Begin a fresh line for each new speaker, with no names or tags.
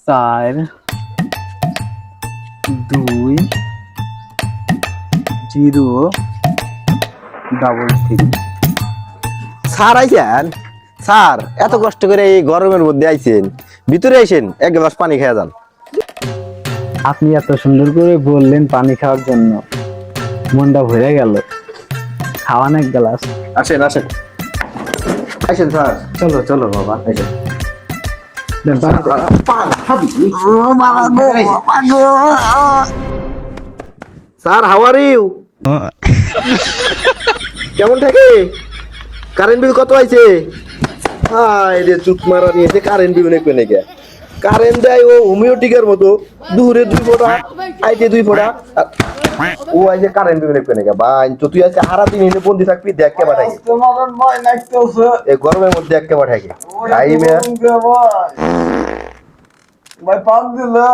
4 2 0 3
sir আইছেন? Sir এত কষ্ট করে এই গরমের মধ্যে আইছেন, ভিতরে আইছেন, এক গ্লাস পানি খেয়ে যান।
আপনি এত সুন্দর করে বললেন পানি খাওয়ার জন্য, মনটা ভরে গেল। খাওয়ান এক গ্লাস।
আসেন আসেন আসেন স্যার, চলো চলো বাবা আসেন।
দেন পানি দেন।
Sir how are you? কেমন থাকে? কারেন্ট বিল কত আইছে? হাই রে চুপ মারা নিয়েছে, কারেন্ট বিল অনেক পেনে গে। কারেন্ট দেয় ও হোমিওটিকের মতো, দূরে 2 ফোঁটা, আইতে 2 ফোঁটা, ও আইছে কারেন্ট বিল অনেক পেনে গে। ভাই তো তুই আজকে হারা দিন এনে বন্দি থাকবি, দেখ কে পাঠাই এই গরমের মধ্যে এক কে পাঠাই গে। ভাই
ভাই পান দিলা